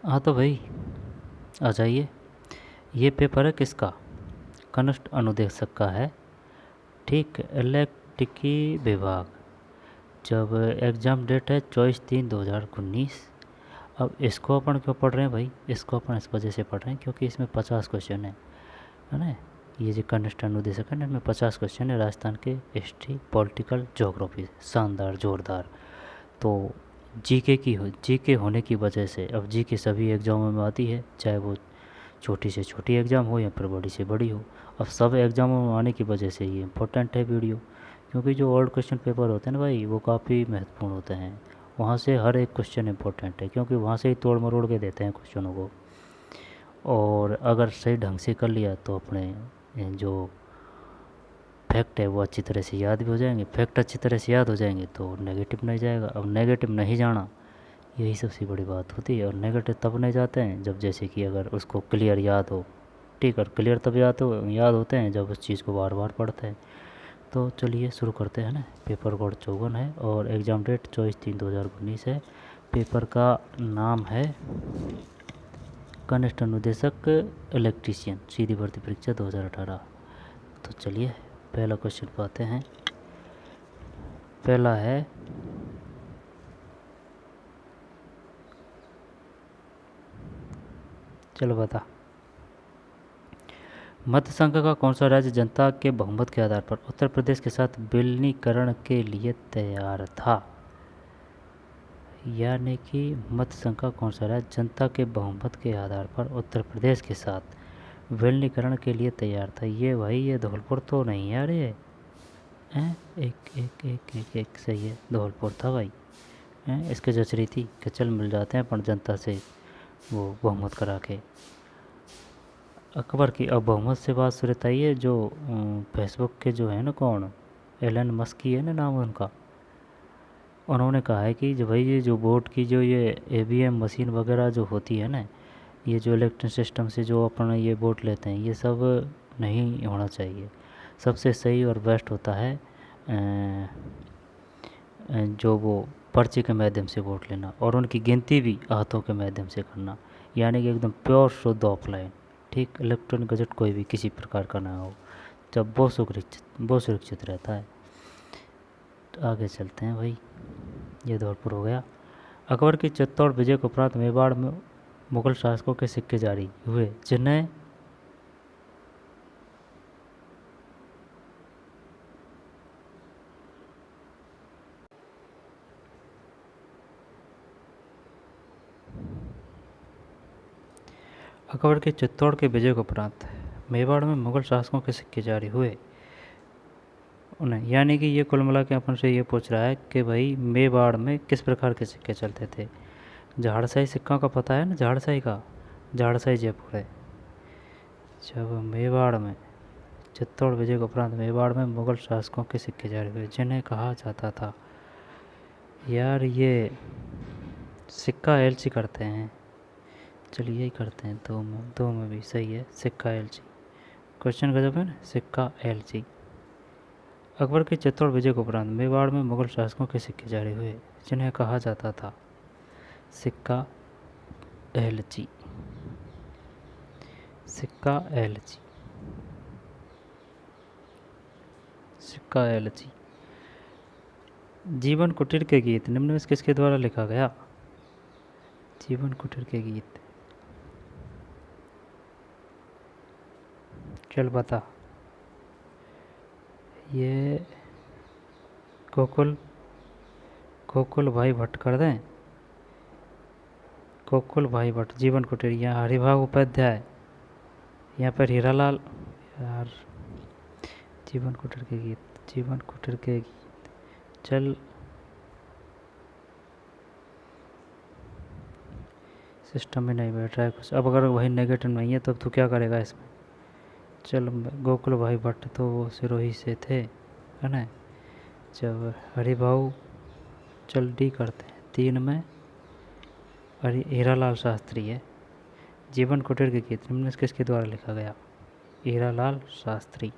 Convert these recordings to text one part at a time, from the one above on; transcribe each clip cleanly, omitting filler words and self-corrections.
हाँ तो भाई आ जाइए। ये पेपर है किसका? कनिष्ठ अनुदेशक का है। ठीक, इलेक्ट्रिकी विभाग। जब एग्ज़ाम डेट है 24/3/2019। अब इसको अपन क्यों पढ़ रहे हैं भाई? इसको अपन इस वजह से पढ़ रहे हैं क्योंकि इसमें 50 क्वेश्चन है ना। ये जो कनिष्ठ अनुदेशक है ना, इसमें 50 क्वेश्चन है राजस्थान के हिस्ट्री, पॉलिटिकल, जोग्राफी। शानदार, जोरदार। तो जीके होने की वजह से अब जीके सभी एग्ज़ामों में आती है, चाहे वो छोटी से छोटी एग्ज़ाम हो या फिर बड़ी से बड़ी हो। अब सब एग्ज़ामों में आने की वजह से ये इम्पोर्टेंट है वीडियो। क्योंकि जो ओल्ड क्वेश्चन पेपर होते हैं ना भाई, वो काफ़ी महत्वपूर्ण होते हैं। वहाँ से हर एक क्वेश्चन इम्पोर्टेंट है, क्योंकि वहाँ से ही तोड़ मरोड़ के देते हैं क्वेश्चनों को। और अगर सही ढंग से कर लिया तो अपने जो फैक्ट है वो अच्छी तरह से याद भी हो जाएंगे। फैक्ट अच्छी तरह से याद हो जाएंगे तो नेगेटिव नहीं जाएगा। अब नेगेटिव नहीं जाना, यही सबसे बड़ी बात होती है। और नेगेटिव तब नहीं जाते हैं जब जैसे कि अगर उसको क्लियर याद हो। ठीक, और क्लियर तब याद होते हैं जब उस चीज़ को बार बार पढ़ते हैं। तो चलिए शुरू करते हैं ना। पेपर कोड 54 है और एग्ज़ाम डेट 24/3/2019 है। पेपर का नाम है कनिष्ठ अनुदेशक इलेक्ट्रीशियन, सीधी भर्ती परीक्षा 2018। तो चलिए पहला क्वेश्चन पाते हैं। पहला है, चलो बता। मध्य संघ का कौन सा राज्य जनता के बहुमत के आधार पर उत्तर प्रदेश के साथ विलीनीकरण के लिए तैयार था? यानी कि मध्य संघ का कौन सा राज्य जनता के बहुमत के आधार पर उत्तर प्रदेश के साथ विलीनीकरण के लिए तैयार था? ये भाई ये धौलपुर तो नहीं यार, ये हैं? एक एक एक एक एक सही है, धौलपुर था भाई। हैं, इसके जच रही थी कि चल मिल जाते हैं अपन जनता से वो बहुमत करा के। अकबर की, अब बहुमत से बात सुरत आई है जो फेसबुक के जो है ना, कौन, एलन मस्क ही है ना नाम उनका। उन्होंने कहा है कि जो भाई ये जो वोट की जो ये ईवीएम मशीन वगैरह जो होती है ना, ये जो इलेक्ट्रॉनिक सिस्टम से जो अपन ये वोट लेते हैं, ये सब नहीं होना चाहिए। सबसे सही और बेस्ट होता है जो वो पर्ची के माध्यम से वोट लेना, और उनकी गिनती भी हाथों के माध्यम से करना। यानी कि एकदम प्योर शुद्ध ऑफलाइन। ठीक, इलेक्ट्रॉनिक गजट कोई भी किसी प्रकार का ना हो, जब वो सुरक्षित रहता है। तो आगे चलते हैं भाई। ये धौलपुर हो गया। अकबर की चित्तौड़ विजय के उपरांत मेवाड़ में मुगल शासकों के सिक्के जारी हुए जिन्हें अकबर के चित्तौड़ के विजय के उपरांत मेवाड़ में मुगल शासकों के सिक्के जारी हुए उन्हें। यानी कि ये कुल मिला के अपन से ये पूछ रहा है कि भाई मेवाड़ में किस प्रकार के सिक्के चलते थे। झाड़साई सिक्का का पता है ना, झाड़साई का, झाड़साई जयपुर है। जब मेवाड़ में चित्तौड़ विजय के उपरांत मेवाड़ में मुगल शासकों के सिक्के जारी हुए जिन्हें कहा जाता था, यार ये सिक्का एलची करते हैं। चलिए यही करते हैं, दो में भी सही है, सिक्का एलची। क्वेश्चन गजब है ना, सिक्का एलची। अकबर के चित्तौड़ विजय के उपरांत मेवाड़ में मुगल शासकों के सिक्के जारी हुए जिन्हें कहा जाता था सिक्का एलची। सिक्का एलची, सिक्का एलची। जीवन कुटीर के गीत निम्न में से किसके द्वारा लिखा गया? जीवन कुटीर के गीत, चल बता। ये गोकुल गोकुल भाई भट्ट कर दें। गोकुल भाई भट्ट, जीवन कुटीर। यहाँ हरिभाग उपाध्याय, यहाँ पर हीरालाल। यार जीवन कुटीर के गीत, जीवन कुटीर के गीत। चल सिस्टम में नहीं बैठ रहा है कुछ। अब अगर वही नेगेटिव नहीं है तब तो क्या करेगा इसमें? चल गोकुल भाई भट्ट तो वो सिरोही से थे, है ना। जब हरिभाऊ, चल डी करते हैं, 3 में हीरालाल शास्त्री है। जीवन कुटीर के गीत निम्न में से किसके द्वारा लिखा गया? हीरालाल शास्त्री।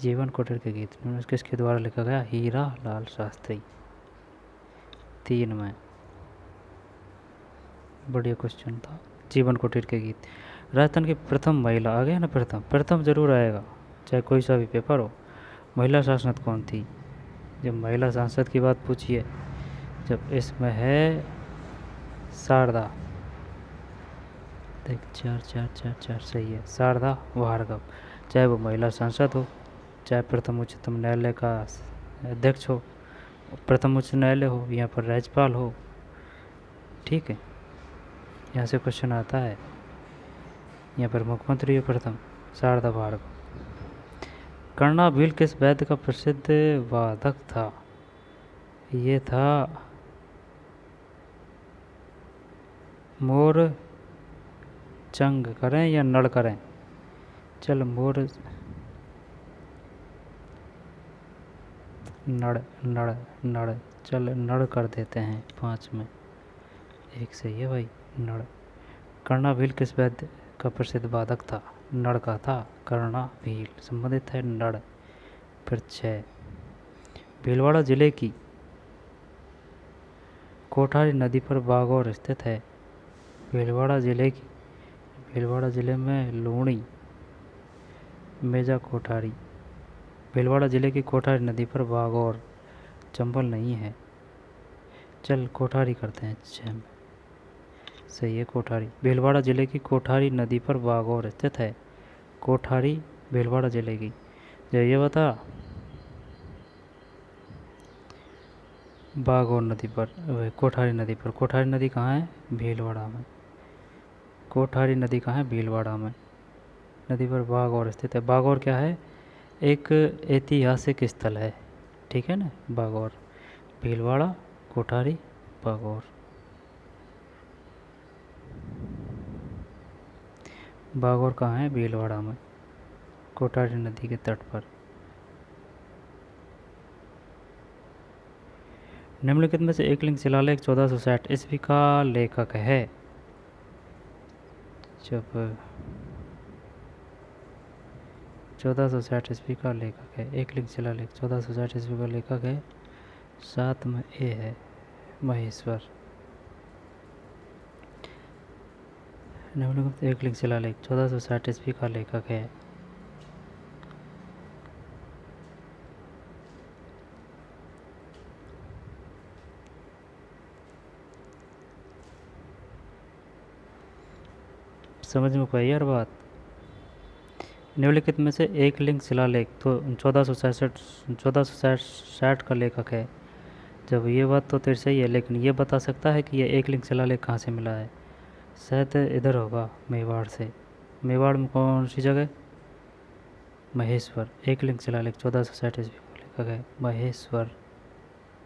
जीवन कुटीर के गीत निम्न में से किसके द्वारा लिखा गया? हीरालाल शास्त्री। 3 में बढ़िया क्वेश्चन था। जीवन कुटीर के गीत। राजस्थान की प्रथम महिला, आ गया ना, प्रथम प्रथम जरूर आएगा, चाहे कोई सा भी पेपर हो। महिला सांसद कौन थी? जब महिला सांसद की बात पूछिए, जब इसमें है शारदा, देख चार चार चार चार सही है, शारदा भार्गव। चाहे वो महिला सांसद हो, चाहे प्रथम उच्चतम न्यायालय का अध्यक्ष हो, प्रथम उच्च न्यायालय हो, यहाँ पर राज्यपाल हो, ठीक है, यहाँ से क्वेश्चन आता है। यहाँ पर मुख्यमंत्री हो प्रथम, शारदा भार्गव। कर्णाभील किस वैद्य का प्रसिद्ध वादक था? ये था मोर चंग करें या नड़ करें? चल मोर नड़ नड़ नड़, चल नड़ कर देते हैं 5 में, 1 सही है भाई, नड़। कर्णाभील किस वैद्य का प्रसिद्ध वादक था? नड़ का था, कर्णाभील संबंधित है नड़। फिर 6, भीलवाड़ा जिले की कोठारी नदी पर बागौर स्थित है। भीलवाड़ा जिले में लूणी, मेजा कोठारी। भीलवाड़ा जिले की कोठारी नदी पर बागौर, चंबल नहीं है। चल कोठारी करते हैं 6 में, सही है कोठारी। भीलवाड़ा जिले की कोठारी नदी पर बागौर स्थित है। कोठारी भीलवाड़ा जिले की। जो ये बता, बागौर नदी पर, कोठारी नदी पर, कोठारी नदी कहाँ है? भीलवाड़ा में। कोठारी नदी कहाँ है? भीलवाड़ा में। नदी पर बागौर स्थित है। बागौर क्या है? एक ऐतिहासिक स्थल है, ठीक है ना, बागौर। भीलवाड़ा, कोठारी, बागौर। बागौर कहाँ है? भीलवाड़ा में, कोठारी नदी के तट पर। निम्नलिखित में से एकलिंग शिलालेख 1460 ईस्वी का लेखक है? जब 1460 ईस्वी का लेखक है, एकलिंग शिलालेख 1460 ईस्वी का लेखक है, 7 में ए है, महेश्वर। निम्नलिखित एकलिंग शिलालेख 1460 ईस्वी का लेखक है? समझ में कोई यार बात? निम्नलिखित में से एक लिंग शिलालेख तो 1460 का लेखक है। जब ये बात तो तेरे सही है, लेकिन ये बता सकता है कि ये एक लिंग शिलालेख कहाँ से मिला है? शायद इधर होगा, मेवाड़ से। मेवाड़ में कौन सी जगह? महेश्वर। एक लिंग शिलालेख 1460 ईस्वी का लेखक है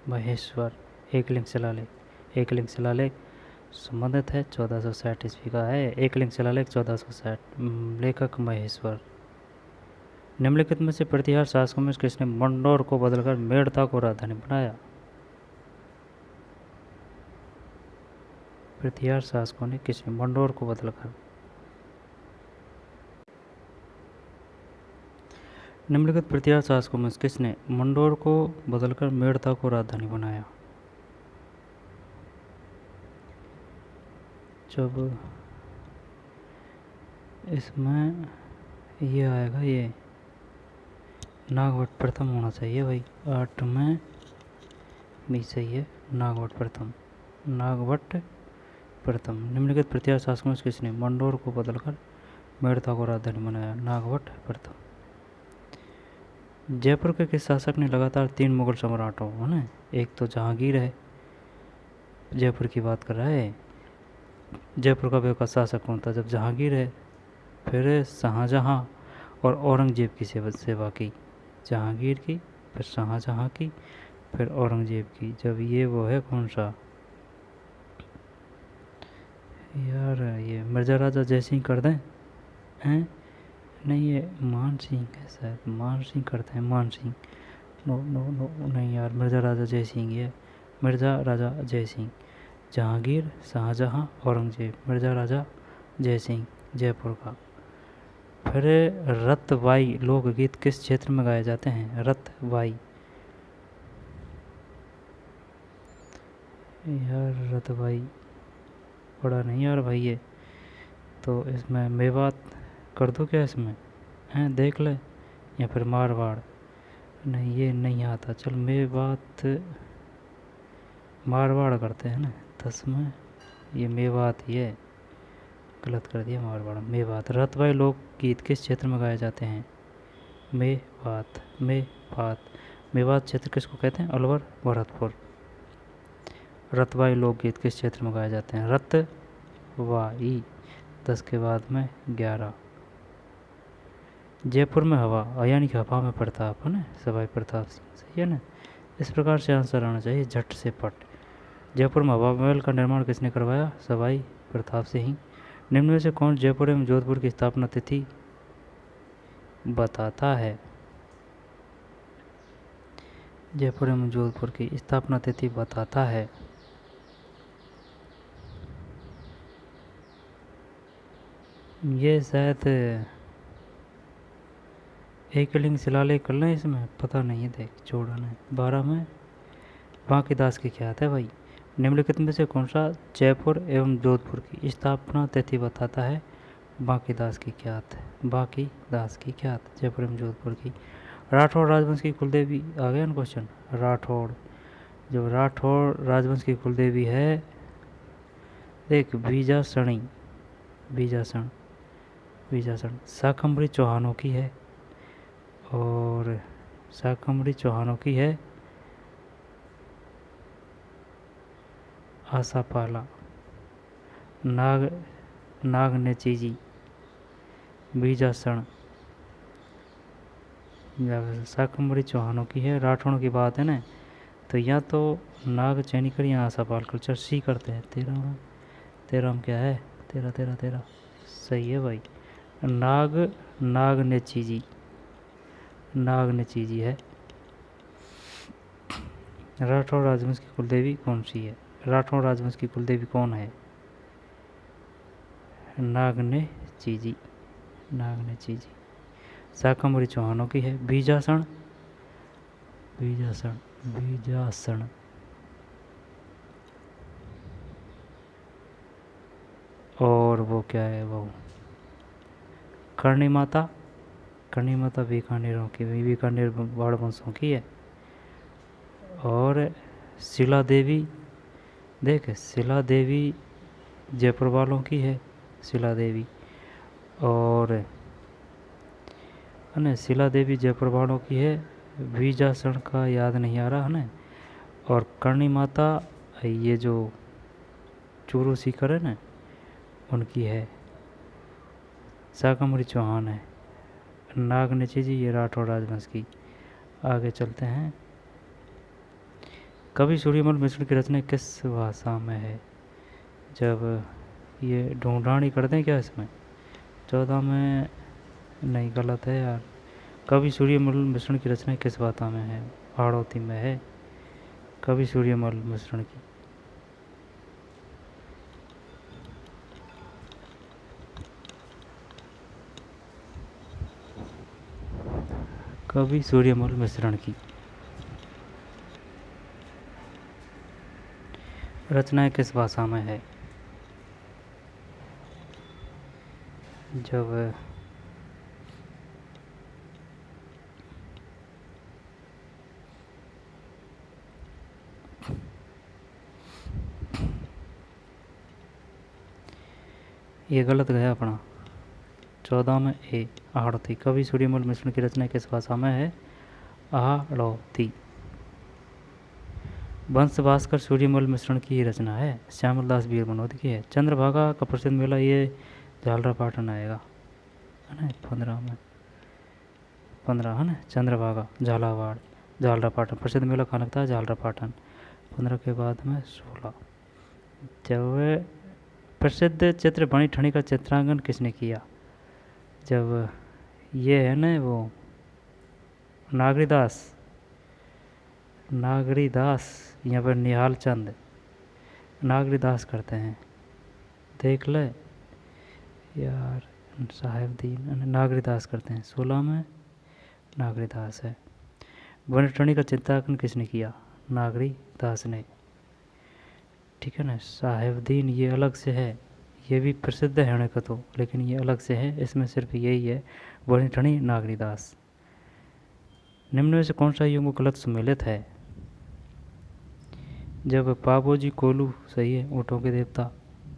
महेश्वर। एक लिंग शिलालेख संबंधित है 1460 ईस्वी का है। एक लिंग शिलालेख 1460, लेखक महेश्वर। निम्नलिखित में से प्रतिहार शासकों में किसने मंडोर को बदलकर मेड़ता को राजधानी बनाया? प्रतिहार शासकों ने किसने मंडोर को बदलकर, निम्नलिखित प्रतिहार शासकों में किसने मंडोर को बदलकर मेड़ता को राजधानी बनाया? जब इसमें ये आएगा, ये नागवट प्रथम होना चाहिए भाई, 8 में भी सही है, नागवट प्रथम। निम्नलिखित प्रतिहार शासकों में किसने मंडोर को बदलकर मेड़ता को राजधानी बनाया? नागवट प्रथम। जयपुर के किस शासक ने लगातार 3 मुगल सम्राटों, है ना, एक तो जहांगीर है, जयपुर की बात कर रहा है, जयपुर का बेवका शासक कौन था? जब जहांगीर है, फिर शाहजहाँ और औरंगजेब की सेवा की, जहांगीर की, फिर शाहजहाँ की, फिर औरंगजेब की। जब ये वो है कौन सा यार, ये मिर्ज़ा राजा जयसिंह कर दें हैं? नहीं, ये मान सिंह है शायद, मान सिंह करते हैं, मान सिंह। नो नो नो नहीं यार, मिर्ज़ा राजा जयसिंह, ये मिर्ज़ा राजा जयसिंह। जहांगीर, शाहजहाँ, औरंगजेब, मिर्ज़ा राजा जयसिंह, जयपुर का। फिर रतबाई लोकगीत किस क्षेत्र में गाए जाते हैं? रतबाई यार, रतबाई पढ़ा नहीं यार भाई ये। तो इसमें मेवात कर दो क्या इसमें, हैं देख ले, या फिर मारवाड़। नहीं ये नहीं आता, चल मेवात मारवाड़ करते हैं ना। 10 में ये मेवात ही है, गलत कर दिया मारवाड़। मेवात। रतवाई लोकगीत किस क्षेत्र में गाए जाते हैं? मेवात। मेवात। मेवात क्षेत्र किसको कहते हैं? अलवर भरतपुर। रतवाई लोकगीत किस क्षेत्र में गाए जाते हैं? रतवाई। 10 के बाद में 11। जयपुर में हवा, यानी कि हवा में प्रताप है ना, सवाई प्रताप सिंह, सही है ना। इस प्रकार से आंसर आना चाहिए झट से पट। जयपुर में हवा महल का निर्माण किसने करवाया? सवाई प्रताप सिंह। निम्न में से कौन जयपुर एवं जोधपुर की स्थापना तिथि बताता है? जयपुर एवं जोधपुर की स्थापना तिथि बताता है। ये शायद एकलिंग शिलालेख कर लें, इसमें पता नहीं है, देख जोड़ा नहीं। 12 में बांकीदास की ख्यात है भाई। निम्नलिखित में से कौन सा जयपुर एवं जोधपुर की स्थापना तिथि बताता है? बांकीदास की ख्यात है, बांकीदास की ख्यात, जयपुर एवं जोधपुर की। राठौड़ राजवंश की कुलदेवी, आ गया ना क्वेश्चन। राठौड़, जो राठौड़ राजवंश की कुलदेवी है, देख बीजासणी, बीजासण, बीजासण शाकंभरी चौहानों की है, और शाकंभरी चौहानों की है आसापाला। नागनेची बीजासण शाकंभरी चौहानों की है। राठौड़ों की बात है ना, तो या तो नाग चैनिकर या आसापाल कल्चर सी करते हैं। 13 में क्या है? 13 सही है भाई। नागनेची है। राठौड़ राजवंश की कुलदेवी कौन सी है? राठौड़ राजवंश की कुलदेवी कौन है? नागनेची। शाकंभरी चौहानों की है बीजासण। और वो क्या है, वो करणी माता बीकानेरों की, बीकानेर वाड़ वंशों की है। और शिला देवी, देख शिला देवी जयपुर वालों की है, शिला देवी। और शिला देवी जयपुर वालों की है। बीजासण का याद नहीं आ रहा है ना। और करणी माता ये जो चूरू सीकर है ना, उनकी है। शाकंभरी चौहान है। नागनेची जी ये राठौड़ राजवंश की। आगे चलते हैं। कवि सूर्यमल मिश्र की रचना किस भाषा में है? जब ये ढूंढानी कर दें क्या इसमें? 14 में नहीं, गलत है यार। कवि सूर्यमल मिश्रण की रचना किस भाषा में है? हाड़ौती में है कवि सूर्यमल मिश्रण की। कवि सूर्यमल मिश्रण की रचनाएं किस भाषा में है? जब ये गलत गया अपना। 14 में ए आहड़ौती। कवि सूर्यमल मिश्रण की रचना किस भाषा में है? आहड़ौती। वंश भास्कर सूर्यमल मिश्रण की रचना है। श्यामलदास वीर मनोद की है। चंद्रभागा का प्रसिद्ध मेला ये झालरापाटन आएगा, है ना। 15 में 15 है ना। चंद्रभागा झालावाड़ झालरापाटन प्रसिद्ध मेला कहाँ लगता है? झालरापाटन। 15 के बाद में 16। जब प्रसिद्ध चित्र बनी ठनी का चित्रांकन किसने किया? जब ये है ना वो नागरीदास यहाँ पर निहाल चंद नागरीदास करते हैं, देख ले यार। साहेबदीन नागरीदास करते हैं। 16 में नागरीदास है। वनठनी का चित्रांकन किसने किया? नागरीदास ने। ठीक है ना। साहेबदीन ये अलग से है, ये भी प्रसिद्ध है का तो, लेकिन ये अलग से है, इसमें सिर्फ यही है बोली ठणी नागरीदास। निम्न में से कौन सा युग गलत सुमेलित है? जब पाबोजी कोलू सही है, ऊँटों के देवता,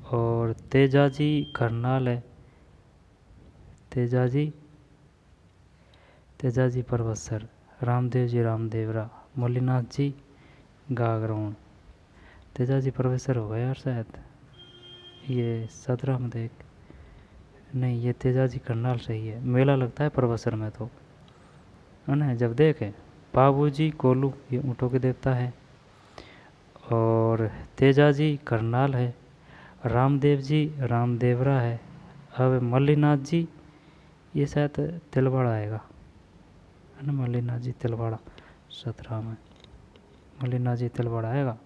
और तेजाजी करनाल है, तेजाजी तेजाजी परवत्सर, रामदेव जी रामदेवरा, मल्लीनाथ जी गागरोण। तेजाजी परवत्सर होगा यार शायद, ये 17 में देख, नहीं ये तेजाजी करनाल सही है। मेला लगता है परवत्सर में तो, है ना। जब देखे पाबूजी कोलू ये ऊँटों के देवता है, और तेजाजी करनाल है, रामदेव जी रामदेवरा है। अब मल्लीनाथ जी ये शायद तिलवाड़ा आएगा, है ना। मल्लीनाथ जी तिलवाड़ा 17 में, मल्लीनाथ जी तिलवाड़ा आएगा।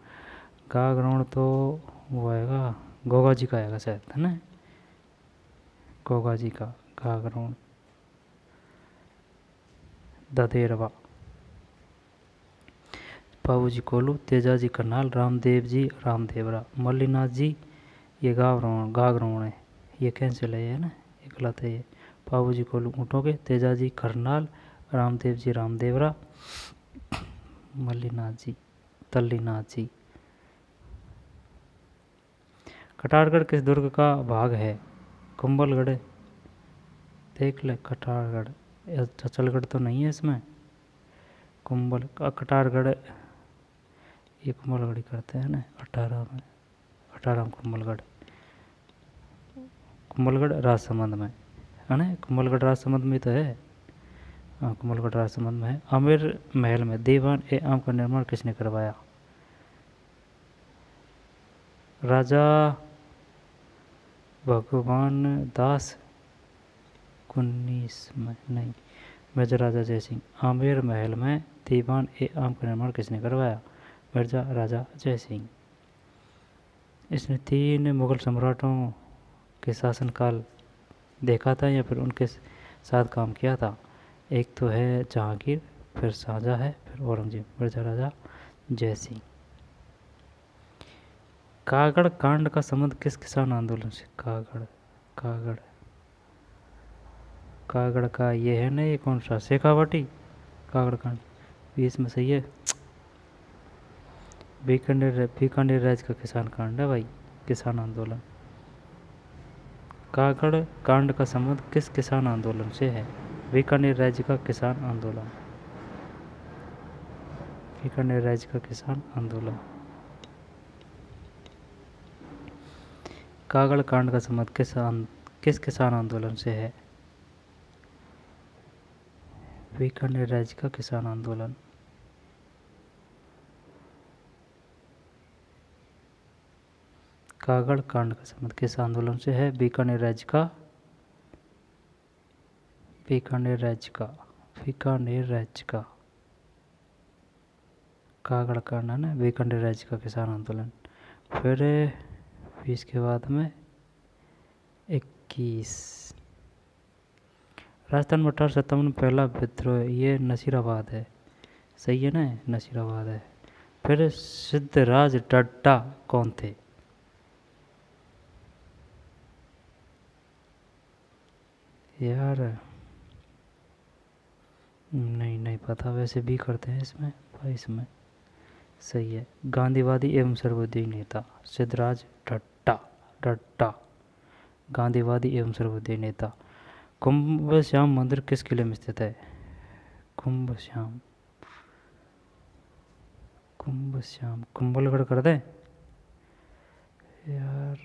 गागरोण तो वो आएगा, गोगा जी का आएगा शायद, है ना, गोगा जी का गागरोण। ददेरवा, पाबूजी कोलू, तेजाजी करनाल, रामदेव जी रामदेवरा, मल्लीनाथ जी ये गागरोण है, ये कैंसिल है, है ना, ये गलत है। ये पाबूजी कोलू ऊँटों के, तेजाजी करनाल, रामदेव जी रामदेवरा, मल्लीनाथ जी तल्लीनाथ जी। कटारगढ़ किस दुर्ग का भाग है? कुंभलगढ़, देख ले। कटारगढ़, चचलगढ़ तो नहीं है इसमें। कटारगढ़ ये कुंभलगढ़ ही करते हैं ना 18 में, 18 में कुंभलगढ़, कुंभलगढ़ राजसमंद में, है ना। कुंभलगढ़ राजसमंद में तो है, हाँ कुंभलगढ़ राजसमंद में है। आमेर महल में दीवान ए आम का निर्माण किसने करवाया? राजा भगवान दास 19 में, नहीं मिर्जा राजा जयसिंह। आमेर महल में दीवान ए आम का निर्माण किसने करवाया? मिर्जा राजा जयसिंह। इसने 3 मुगल सम्राटों के शासनकाल देखा था या फिर उनके साथ काम किया था। एक तो है जहांगीर, फिर शाहजहाँ है, फिर औरंगजेब। मिर्जा राजा जयसिंह। कागड़ कांड का संबंध किस किसान आंदोलन से? कागड़ कागड़ कागड़ का ये है ना, ये कौन सा शेखावाटी कागड़ कांड, ये इसमें सही है। बीकानेर राज्य का किसान कांड है भाई, किसान आंदोलन। कागड़ कांड का संबंध किस किसान आंदोलन से है? बीकानेर राज्य का किसान आंदोलन, बीकानेर राज्य का किसान आंदोलन। कागड़ कांड का संबंध किस किसान आंदोलन से है? बीकानेर राज्य का किसान आंदोलन। कागड़ कांड का संबंध किस आंदोलन से है? बीकानेर राज्य का, बीकानेर राज्य का, बीकानेर राज्य का कागड़ कांड है ना, बीकानेर राज्य का किसान आंदोलन। फिर इसके बाद में 21 राजस्थान में 1857 में पहला विद्रोह, ये नसीराबाद है, सही है ना, नसीराबाद है। फिर सिद्धराज डड्डा कौन थे? यार नहीं पता, वैसे भी करते हैं इसमें भाई, इसमें सही है। गांधीवादी एवं सर्वोदयी नेता सिद्धराज डड्डा, डड्डा गांधीवादी एवं सर्वोदयी नेता। कुंभ श्याम मंदिर किस किले में स्थित है? कुंभ श्याम, कुंभ श्याम कुंभलगढ़ कर दे यार,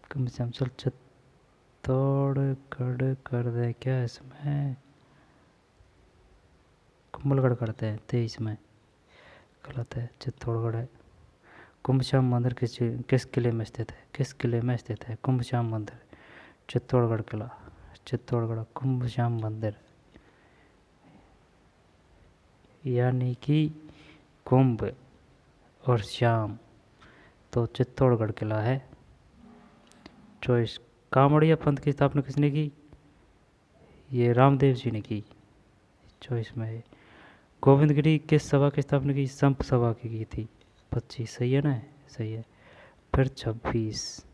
कुंभ श्याम चल चित्तौड़गढ़ कर दे क्या इसमें? कुंभलगढ़ करते हैं 23 में, गलत है, चित्तौड़गढ़ है। कुंभ श्याम मंदिर किस किले में स्थित है? किस किले में स्थित है कुंभ श्याम मंदिर? चित्तौड़गढ़ किला, चित्तौड़गढ़ कुंभ श्याम मंदिर, यानी कि कुंभ और श्याम तो चित्तौड़गढ़ किला है। चॉइस। कामड़िया पंथ की स्थापना किसने की? ये रामदेव जी ने की, चॉइस में है। गोविंदगिरी किस सभा की स्थापना की? संप सभा की थी, 25 सही है ना, सही है। फिर 26,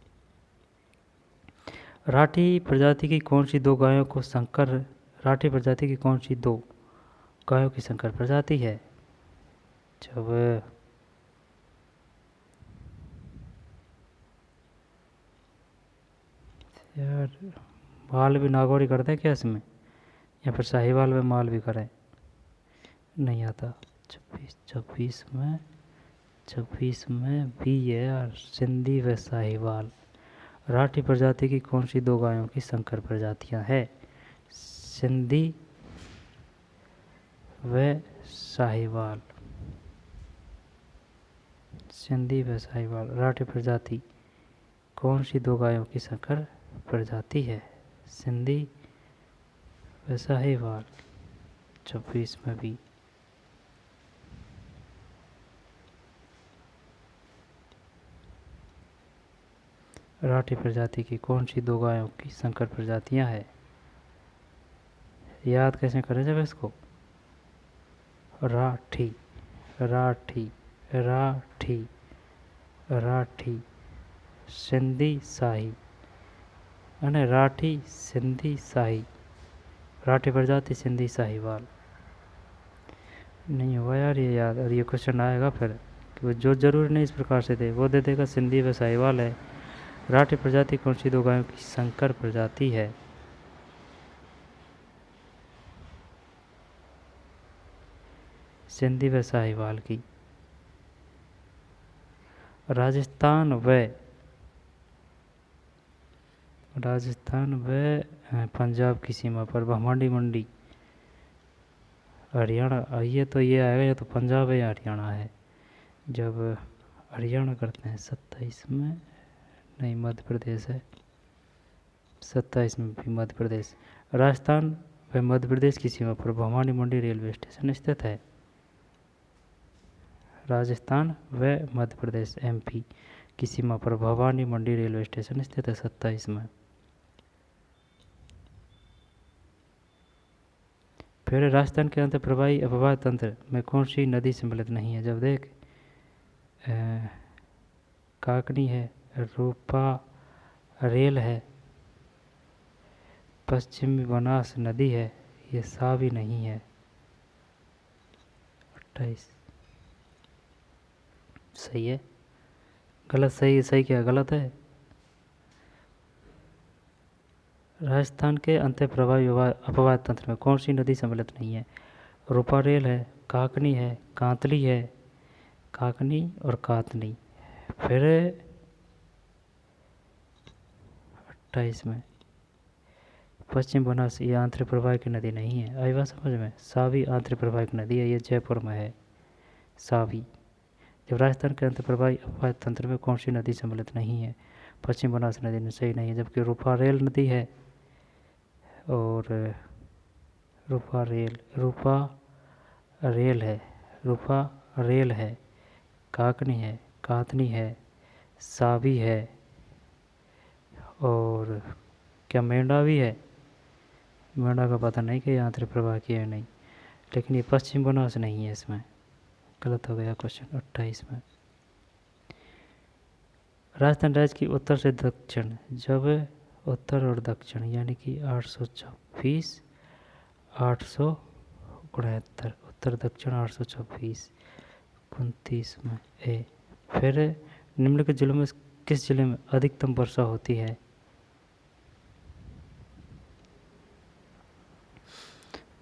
राठी प्रजाति की कौन सी दो गायों को संकर, राठी प्रजाति की कौन सी दो गायों की संकर प्रजाति है? जब यार माल भी नागौरी करते हैं क्या इसमें, या फिर साहिवाल में माल भी करें? नहीं आता। 26 में भी है यार, सिंधी व साहिवाल। राठी प्रजाति की कौन सी दो गायों की संकर प्रजातियां हैं? सिंधी व साहिवाल, सिंधी व साहिवाल। राठी प्रजाति कौन सी दो गायों की संकर प्रजाति है? सिंधी व साहिवाल। 26 में भी। राठी प्रजाति की कौन सी दो गायों की संकर प्रजातियां हैं? याद कैसे करें जब इसको? राठी, राठी, राठी, राठी, सिंधी शाही, अने राठी सिंधी शाही, राठी प्रजाति सिंधी साहिवाल। नहीं हुआ यार ये याद, और ये क्वेश्चन आएगा फिर कि जो जरूरी नहीं इस प्रकार से दे वो दे देगा सिंधी व साहिवाल है। राठी प्रजाति कौन सी दो गायों की संकर प्रजाति है? सिंधी व साहिवाल की। राजस्थान व पंजाब की सीमा पर भामाडी मंडी, हरियाणा, ये तो ये आएगा, ये तो पंजाब है या हरियाणा है। जब हरियाणा करते हैं 27 में, नहीं मध्य प्रदेश है, 27 में भी मध्य प्रदेश। राजस्थान व मध्य प्रदेश की सीमा पर भामाडी मंडी रेलवे स्टेशन स्थित है। राजस्थान व मध्य प्रदेश एमपी की सीमा पर भवानी मंडी रेलवे स्टेशन स्थित है 27 में। फिर राजस्थान के अंत प्रवाही अपवाह तंत्र में कौन सी नदी सम्मिलित नहीं है? जब देख काकनी है, रूपा रेल है, पश्चिमी बनास नदी है, ये सावी नहीं है। 28 सही है, गलत सही, सही क्या गलत है? राजस्थान के अंत प्रवाही अपवाह तंत्र में कौन सी नदी सम्मिलित नहीं है? रूपा रेल है, काकनी है, कांतली है, काकनी और कातनी। फिर 28 में पश्चिम बनास, ये आंतरिक प्रवाह की नदी नहीं है। आई बात समझ में? सावी आंतरिक प्रवाह की नदी है, ये जयपुर में है सावी। जब राजस्थान के अंत प्रवाही अपवाह तंत्र में कौन सी नदी सम्मिलित नहीं है? पश्चिम बनास नदी सही नहीं है, जबकि रूपा रेल नदी है, और रूपा रेल है, रूपा रेल है, काकनी है, कातनी है, सावी है, और क्या मेंढा भी है? मेंढा का पता नहीं कि आंतरिक प्रवाह की है नहीं, लेकिन ये पश्चिम बनास नहीं है, इसमें गलत हो गया क्वेश्चन 28 में। राजस्थान राज्य की उत्तर से दक्षिण, जब उत्तर और दक्षिण यानी कि 826, 869, उत्तर दक्षिण 826, 29 में ए। फिर निम्नलिखित जिलों में किस जिले में अधिकतम वर्षा होती है?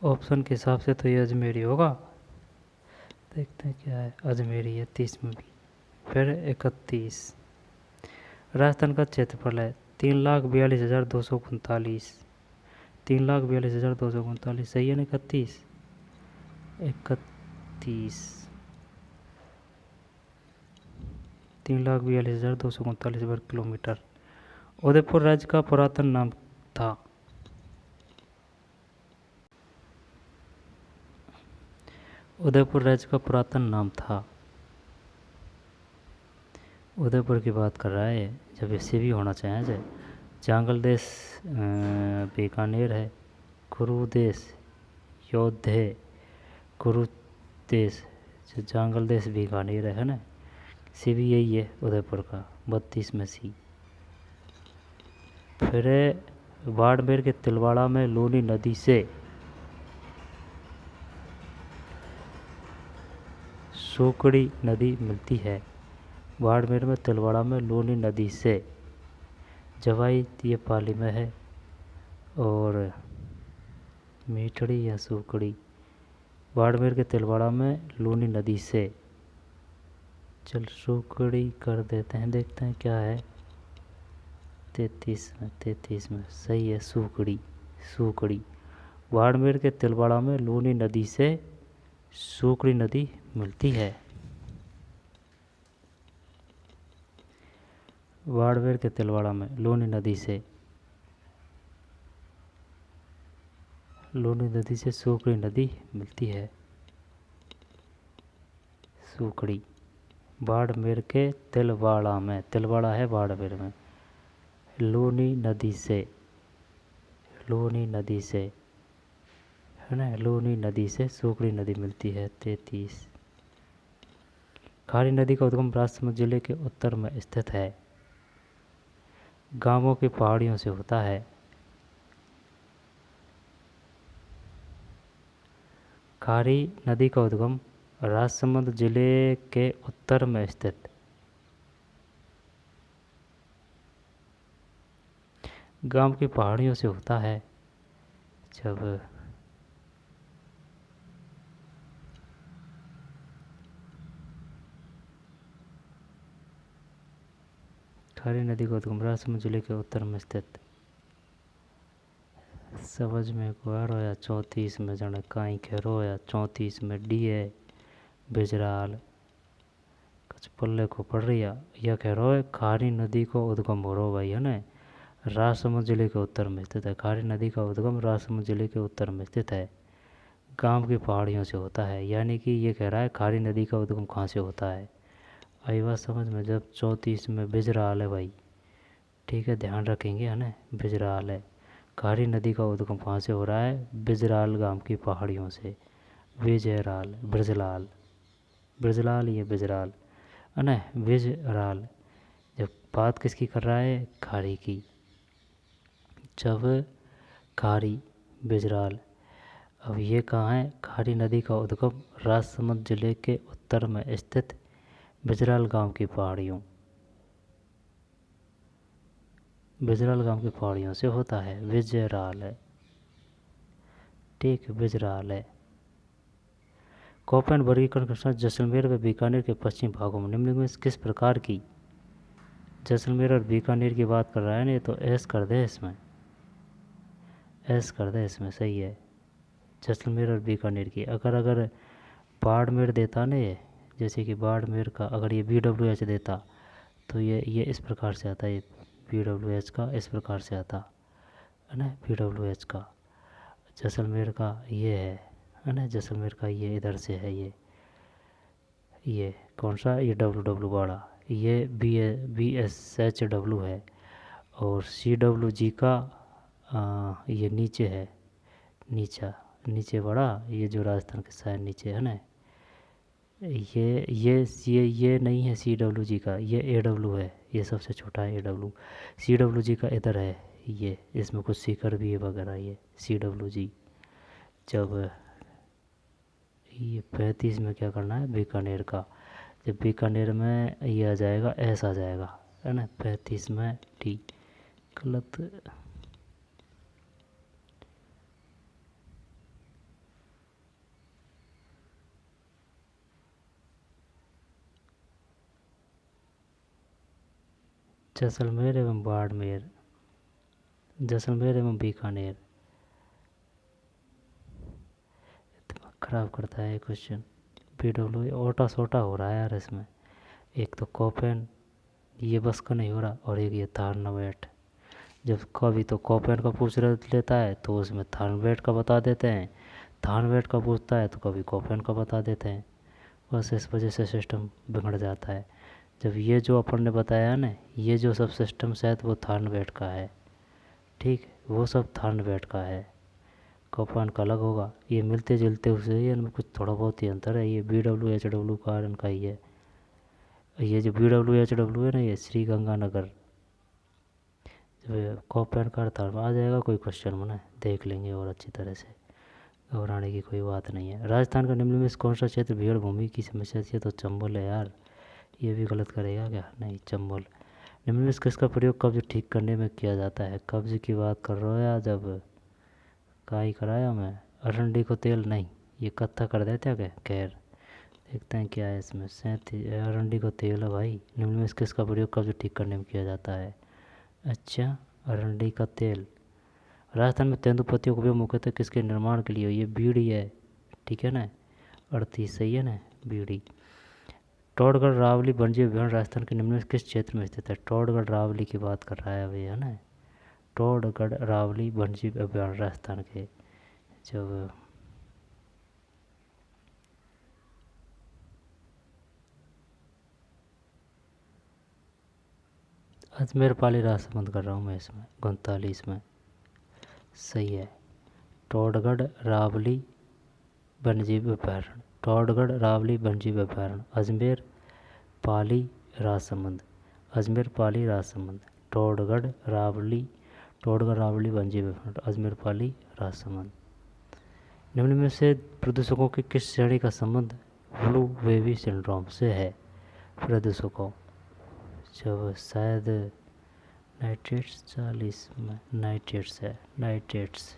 ऑप्शन के हिसाब से तो ये अजमेरी होगा, देखते हैं क्या है। अजमेरी है 30 में भी। फिर 31, राजस्थान का क्षेत्रफल है 3,42,239, 3,42,239 सही है ना? 31 3,42,239 वर्ग किलोमीटर। उदयपुर राज्य का पुरातन नाम था? उदयपुर राज्य का पुरातन नाम था, उदयपुर की बात कर रहा है, जब इससे भी होना चाहिए। जय जांगल देश बीकानेर है, कुरु देश योद्धे, कुरु देश, जो जांगल देश बीकानेर है ना, सी भी यही है उदयपुर का, 32 में सी। फिर बाड़मेर के तिलवाड़ा में लूनी नदी से सूकड़ी नदी मिलती है। बाड़मेर में तिलवाड़ा में लूनी नदी से, जवाई ये पाली में है, और मीठड़ी या सूकड़ी। बाड़मेर के तिलवाड़ा में लूनी नदी से, चल सूकड़ी कर देते हैं, देखते हैं क्या है। 33 में सही है, सूकड़ी। सूकड़ी। बाड़मेर के तिलवाड़ा में लूनी नदी से सूकड़ी नदी मिलती है। बाड़मेर के तिलवाड़ा में लूनी नदी से सूकड़ी नदी मिलती है। सूकड़ी। बाड़मेर के तिलवाड़ा में, तिलवाड़ा है बाड़मेर में, लूनी नदी से है ना, लूनी नदी से सूकड़ी नदी मिलती है। 33। खारी नदी का उद्गम राजसमंद जिले के उत्तर में स्थित है। गांवों की पहाड़ियों से होता है। खारी नदी का उद्गम राजसमंद जिले के उत्तर में स्थित गांव की पहाड़ियों से होता है। जब खारी नदी का उद्गम राजसमंद जिले के उत्तर में स्थित, समझ में को रोया 34 में जने काई खेरो या 34 में डी है बिजराल कुछ पल्ले को पड़ रही है। यह कह रहा है खारी नदी को उद्गम हो रहा भाई है ना, राजसमंद जिले के उत्तर में स्थित है। खारी नदी का उद्गम राजसमंद जिले के उत्तर में स्थित है, गांव की पहाड़ियों से होता है। यानी कि ये कह रहा है खारी नदी का उद्गम कहाँ से होता है। आई बात समझ में। जब 34 में बिजराल है भाई, ठीक है, ध्यान रखेंगे है ना, बिजराल है। खारी नदी का उद्गम कहाँ से हो रहा है, बिजराल गांव की पहाड़ियों से। बिजराल, ब्रजलाल, ब्रजलाल ये बिजराल है ना, बिजराल। जब बात किसकी कर रहा है, खारी की। जब खारी, बिजराल। अब ये कहाँ है, खारी नदी का उद्गम राजसमंद जिले के उत्तर में स्थित बिजराल गांव की पहाड़ियों, बिजराल गांव की पहाड़ियों से होता है। बिजराल है, ठीक, बिजराल है। कोपेन वर्गीकरण के अनुसार जैसलमेर व बीकानेर के पश्चिमी भागों में निम्नलिखित में किस प्रकार की, जैसलमेर और बीकानेर की बात कर रहा है ना, तो एस कर दे इसमें, एस कर दे इसमें, सही है। जैसलमेर और बीकानेर की। अगर बाड़मेर देता ना ये, जैसे कि बाड़मेर का अगर ये BWH देता तो ये इस प्रकार से आता है, ये BWH का इस प्रकार से आता है ना, BWH का। जैसलमेर का ये है ना, जैसलमेर का ये इधर से है, ये कौन सा, ये WW वाला, ये BSHW है, और CWG का ये नीचे है, नीचे बड़ा, ये जो राजस्थान के साइड नीचे है ना, ये नहीं है CWG का, ये AW है, ये सबसे छोटा है AW। CWG का इधर है, ये इसमें कुछ सीकर भी है वगैरह, ये CWG। जब ये 35 में क्या करना है, बीकानेर का। जब बीकानेर में ये आ जाएगा, एस आ जाएगा है ना, 35 में टी, गलत। जैसलमेर एवं बाड़मेर, जैसलमेर एवं बीकानेर, दिमाग खराब करता है क्वेश्चन। BW ओटा सोटा हो रहा है यार इसमें। एक तो कोपेन, ये बस का नहीं हो रहा, और एक ये थार्नवेट। जब कभी तो कोपेन का पूछ लेता है तो उसमें थार्नवेट का बता देते हैं, थार्नवेट का पूछता है तो कभी कोपेन का बता देते हैं। बस इस वजह से सिस्टम बिगड़ जाता है। जब ये जो अपन ने बताया ना, ये जो सब सिस्टम शायद वो थार्नवेट का है, ठीक, वो सब थार्नवेट का है, कोपेन का अलग होगा। ये मिलते जुलते उसे, इनमें कुछ थोड़ा बहुत ही अंतर है। ये BWHW का इनका ही है, ये जो BWHW है ना, ये श्री गंगानगर, जब कॉपन करता आ जाएगा कोई क्वेश्चन बना देख लेंगे और अच्छी तरह से, घबराने की कोई बात नहीं है। राजस्थान का निम्न में से कौन सा क्षेत्र भीड़ भूमि की समस्या से, तो चंबल है यार, ये भी गलत करेगा क्या, नहीं चंबल। निम्न में से किसका प्रयोग कब्ज ठीक करने में किया जाता है, कब्ज की बात कर रहे हो या जब का ही कराया मैं, अरंडी को तेल नहीं, ये कत्था कर देते हैं क्या, खैर देखते हैं क्या है इसमें। अरंडी को तेल है भाई। निम्न में से किसका प्रयोग कब्ज ठीक करने में किया जाता है, अच्छा अरंडी का तेल। राजस्थान में तेंदुपत्तियों का उपयोग मुख्यतः किसके निर्माण के लिए, ये बीड़ी है, ठीक है ना, 38 सही है ना, बीड़ी। टोडगढ़ रावली वन्यजीव अभयारण्य राजस्थान के निम्न में किस क्षेत्र में स्थित है, टोडगढ़ रावली की बात कर रहा है अभी, है ना, टोडगढ़ रावली वन्यजीव अभयारण्य राजस्थान के। जब अजमेर पाली राजसमंद कर रहा हूँ मैं इसमें, 39 में सही है। टोडगढ़ रावली वन्यजीव अभयारण्य, टोडगढ़ रावली वन्यजीव अभयारण्य, अजमेर पाली राजसमंद, अजमेर पाली राजसमंद, टोडगढ़ रावली वन्यजीव अभयारण्य, अजमेर पाली राजसमंद। निम्न में से प्रदूषकों की किस श्रेणी का संबंध ब्लू बेबी सिंड्रोम से है, प्रदूषकों, जब शायद नाइट्रेट्स 40 में, नाइट्रेट्स है, नाइट्रेट्स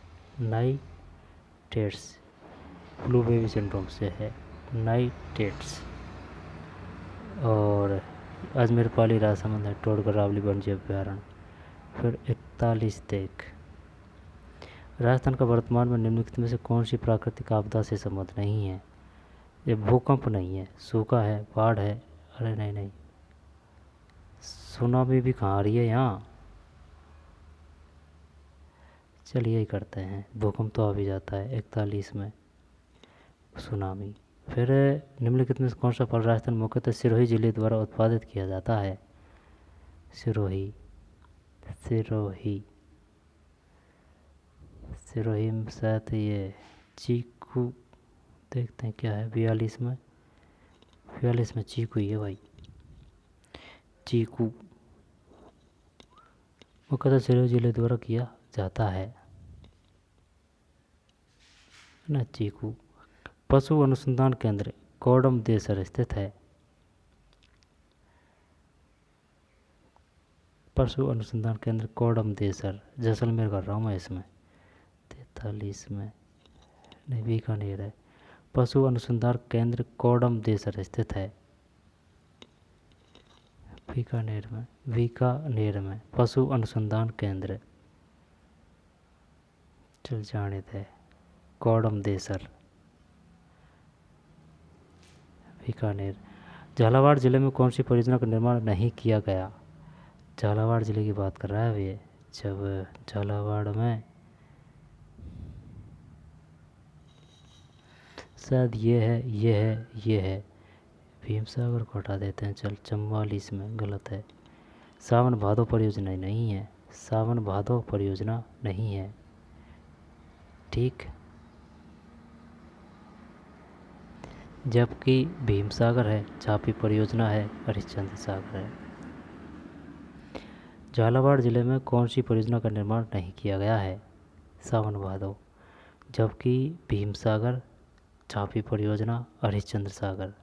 ब्लू बेबी सिंड्रोम से है नाइट्रेट्स। और अजमेर पाली राजसमंद है, टोडगढ़ रावली वन्यजीव अभयारण्य। फिर 41 देख, राजस्थान का वर्तमान में निम्नलिखित में से कौन सी प्राकृतिक आपदा से संबंध नहीं है, ये भूकंप नहीं है, सूखा है, बाढ़ है, अरे नहीं, सुनामी भी कहाँ आ रही है यहाँ, चलिए ही करते हैं, भूकंप तो आ भी जाता है 41 में, सुनामी। फिर निम्नलिखित में से कौन सा फल राजस्थान मुख्यतः सिरोही जिले द्वारा उत्पादित किया जाता है, सिरोही में शायद ये चीकू, देखते हैं क्या है 42 में चीकू ही है भाई, चीकू मुख्यतः सिरोही जिले द्वारा किया जाता है ना, चीकू। पशु अनुसंधान केंद्र कोडम देसर स्थित है, पशु अनुसंधान केंद्र कोडम देसर, जैसलमेर कर रहा हूँ मैं इसमें, 43 में नहीं, बीकानेर है। पशु अनुसंधान केंद्र कोडम देसर स्थित है बीकानेर में पशु अनुसंधान केंद्र, चल जाने थे, कोडम देसर बीकानेर। झालावाड़ जिले में कौन सी परियोजना का निर्माण नहीं किया गया, झालावाड़ जिले की बात कर रहा है ये, जब झालावाड़ में शायद ये है, भीमसागर को हटा देते हैं, चल 44 में गलत है, सावन भादो परियोजना नहीं है, सावन भादो परियोजना नहीं है, ठीक। जबकि भीमसागर है, झापी परियोजना है, हरिश्चंद्र सागर है। झालावाड़ जिले में कौन सी परियोजना का निर्माण नहीं किया गया है, सावन भादो, जबकि भीमसागर, झापी परियोजना, हरिश्चंद्र सागर।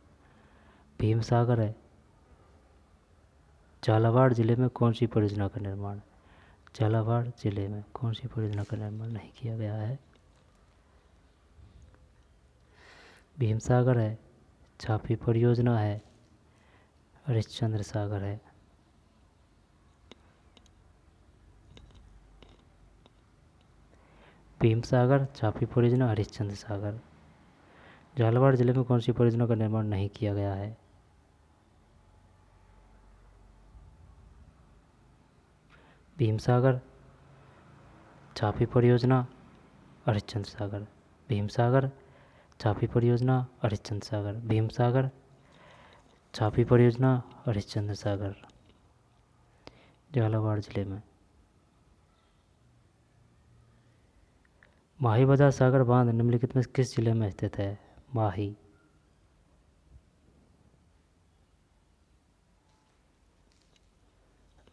भीमसागर है, झालावाड़ जिले में कौन सी परियोजना का निर्माण, झालावाड़ जिले में कौन सी परियोजना का निर्माण नहीं किया गया है, भीमसागर है, झापी परियोजना है, हरिश्चंद्र सागर है। भीमसागर, झापी परियोजना, हरिश्चंद्र सागर। झालावाड़ जिले में कौन सी परियोजना का निर्माण नहीं किया गया है, भीमसागर, झापी परियोजना, हरिश्चंद्र सागर। भीमसागर, झापी परियोजना, हरिश्चंद्र सागर। भीमसागर, झापी परियोजना, हरिश्चंद्र सागर, झालावाड़ जिले में। माही बाजार सागर बांध निम्नलिखित में किस जिले में स्थित है, माही,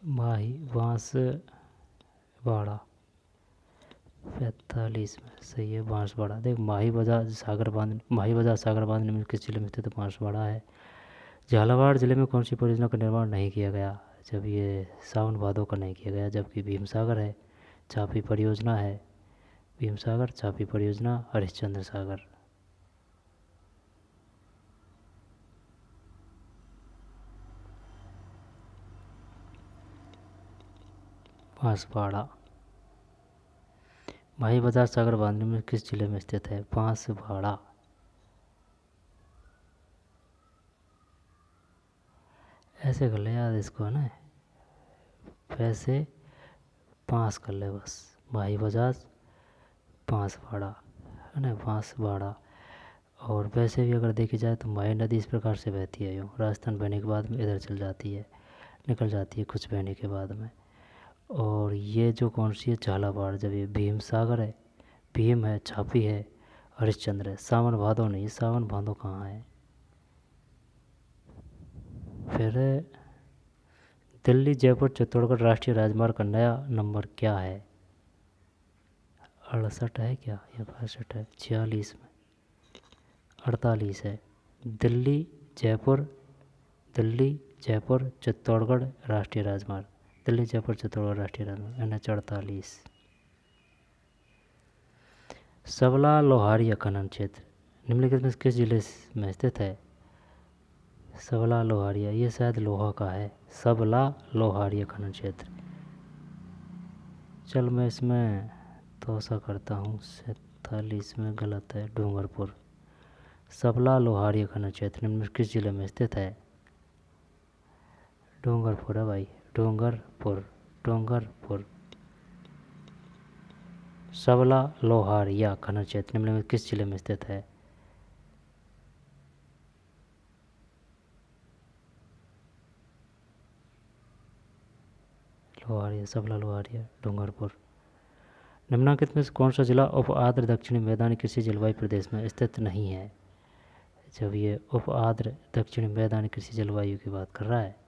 माही बांसवाड़ा। 45 में सही है बांसवाड़ा। देख माही बाजार सागर बांध निम्न किस जिले में स्थित बांसवाड़ा है। झालावाड़ जिले में कौन सी परियोजना का निर्माण नहीं किया गया। जब ये सावन भादो का नहीं किया गया। जबकि भीमसागर है, चापी परियोजना है। भीमसागर, चापी परियोजना, हरिश्चंद्र सागर। बांसवाड़ा। माही बाजार सागर बांध में किस जिले में स्थित है। बांसवाड़ा। ऐसे कर ले याद इसको, है ना, वैसे पास कर ले बस। माही बाजार बांसवाड़ा, है ना, बांसवाड़ा। और वैसे भी अगर देखी जाए तो माही नदी इस प्रकार से बहती है, यूँ राजस्थान बहने के बाद में इधर चल जाती है, निकल जाती है कुछ बहने के बाद में। और ये जो कौन सी है, झालावाड़। जब ये भीम सागर है, भीम है, छापी है, हरिश्चंद्र है। सावन भादो नहीं, सावन भादो कहाँ है। फिर दिल्ली जयपुर चित्तौड़गढ़ राष्ट्रीय राजमार्ग का नया नंबर क्या है। 68 है क्या या 62 है। 46 में 48 है। दिल्ली जयपुर चित्तौड़गढ़ राष्ट्रीय राजमार्ग, दिल्ली जयपुर चित्तौड़गढ़ राष्ट्रीय राजमार्ग NH 48। सबला लोहारिया खनन क्षेत्र निम्नलिखित में किस जिले में स्थित है। सबला लोहारिया, ये शायद लोहा का है। सबला लोहारिया खनन क्षेत्र। चल मैं इसमें तोसा करता हूँ। 47 में गलत है, डूंगरपुर। सबला लोहारिया खनन क्षेत्र निम्न में किस जिले में स्थित है। डूंगरपुर है भाई, डूंगरपुर। सबला लोहारिया खनन क्षेत्र निम्न में किस जिले में स्थित है। लोहारिया, सबला लोहारिया, डूंगरपुर। निम्नलिखित में से कौन सा जिला उप आर्द्र दक्षिणी मैदानी कृषि जलवायु प्रदेश में स्थित नहीं है। जब ये उप आर्द्र दक्षिणी मैदानी कृषि जलवायु की बात कर रहा है,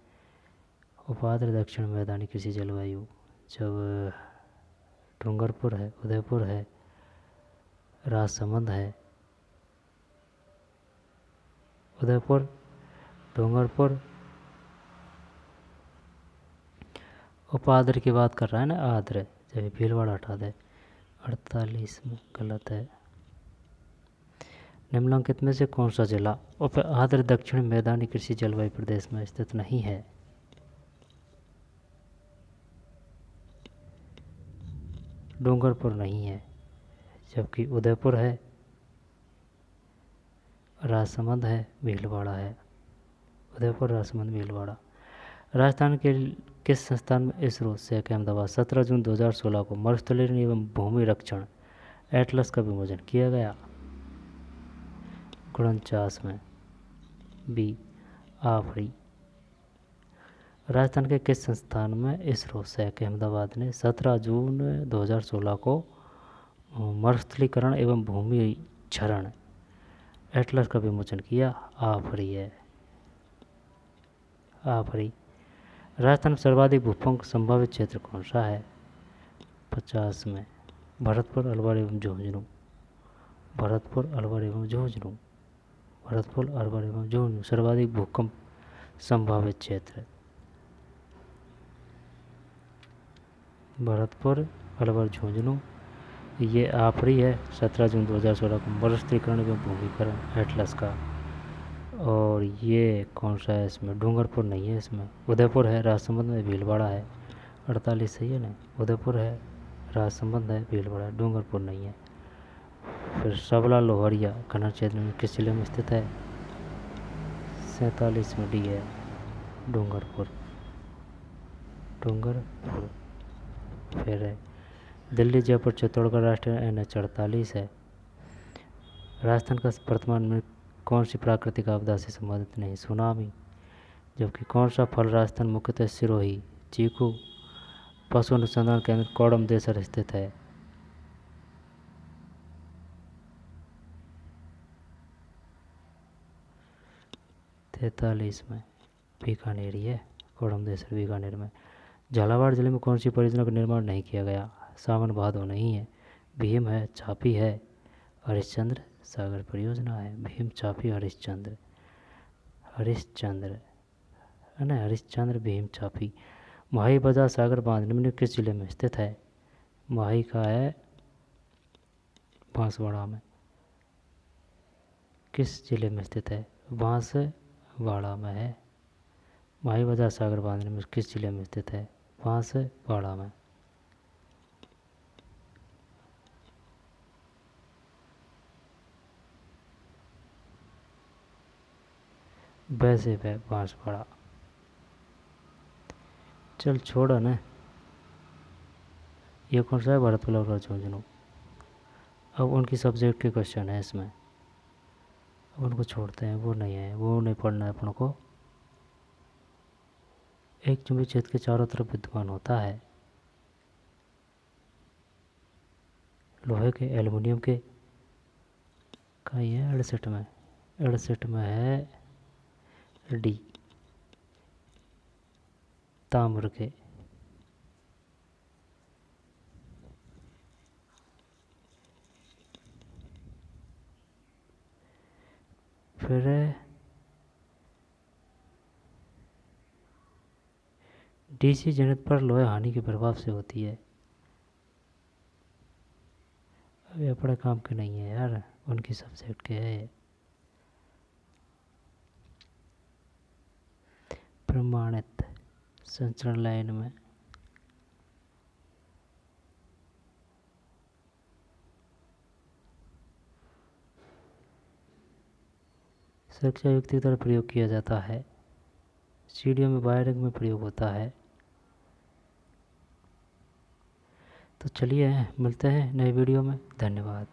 उप आर्द्र दक्षिण मैदानी कृषि जलवायु, जब डूंगरपुर है, उदयपुर है, राजसमंद है, उदयपुर, डूंगरपुर। उप आर्द्र की बात कर रहा है ना, आर्द्र। जब भीलवाड़ा हटा दे। 48 में गलत है। निम्नलिखित में से कौन सा जिला उप आर्द्र दक्षिण मैदानी कृषि जलवायु प्रदेश में स्थित नहीं है। डूंगरपुर नहीं है। जबकि उदयपुर है, राजसमंद है, भीलवाड़ा है। उदयपुर, राजसमंद, भीलवाड़ा। राजस्थान के किस संस्थान में इसरो से अहमदाबाद 17 जून 2016 को मरुस्थलीकरण एवं भूमि रक्षण एटलस का विमोचन किया गया। 49 में बी, आफरी। राजस्थान के किस संस्थान में इसरो से अहमदाबाद ने 17 जून 2016 को मरुस्थलीकरण एवं भूमि क्षरण एटलस का विमोचन किया। आफरी है, आफरी। राजस्थान में सर्वाधिक भूकंप संभावित क्षेत्र कौन सा है। 50 में भरतपुर, अलवर एवं झुंझुनू। भरतपुर, अलवर एवं झुंझुनू। भरतपुर, अलवर एवं झुंझुनू सर्वाधिक भूकंप संभावित क्षेत्र। भरतपुर, अलवर, झुंझुनू। ये आफरी है। 17 जून 2016 को मरुस्थलीकरण एवं भूमिकरण एटलस का। और ये कौन सा है इसमें, डूंगरपुर नहीं है इसमें। उदयपुर है, राजसमंद में, भीलवाड़ा है। 48 सही है ना। उदयपुर है, राजसमंद है, भीलवाड़ा, डूंगरपुर नहीं है। फिर सबला लोहारिया खनन क्षेत्र में किस जिले में स्थित है। 47 में डी है, डूंगरपुर। फिर है दिल्ली जयपुर चित्तौड़गढ़ राष्ट्रीय NH 48 है। राजस्थान का वर्तमान में कौन सी प्राकृतिक आपदा से संबंधित नहीं, सुनामी। जबकि कौन सा फल राजस्थान मुख्यतः सिरोही, चीकू, पशु अनुसंधान केंद्र कोडम देसर स्थित है। 43 में बीकानेर है, कोडम देसर बीकानेर में। झालावाड़ जिले में कौन सी परियोजना का निर्माण नहीं किया गया? सावन भादो नहीं है, भीम है, चापी है, हरिश्चंद्र सागर परियोजना है। भीम, चापी, हरिश्चंद्र, हरिश्चंद्र है ना, हरिश्चंद्र, भीम, चापी। माही बाजार सागर बांध निम्न किस जिले में स्थित है? माही का है बांसवाड़ा में। किस जिले में स्थित है? बांसवाड़ा में है। माही बाजार सागर बांध निम्न किस जिले में स्थित है? बांसवाड़ा में। वैसे वह बांसवाड़ा। चल छोड़ो ना, ये कौन सा है? भरत वल्लभ राय झुंझुनू। अब उनकी सब्जेक्ट के क्वेश्चन है इसमें, अब उनको छोड़ते हैं, वो नहीं है, वो नहीं पढ़ना है अपन को। एक चुंबकीय क्षेत्र के चारों तरफ विद्यमान होता है। लोहे के, एल्युमिनियम के, का ये है 68 में, 68 में है डी, ताम्र के। फिर डीसी जनरेटर पर लोहे हानि के प्रभाव से होती है। ये अपने काम के नहीं है यार, उनकी सब्जेक्ट के है। प्रमाणित संचरण लाइन में सुरक्षा युक्ति की तरह प्रयोग किया जाता है। सीढ़ियों में वायरिंग में प्रयोग होता है। तो चलिए मिलते हैं नए वीडियो में। धन्यवाद।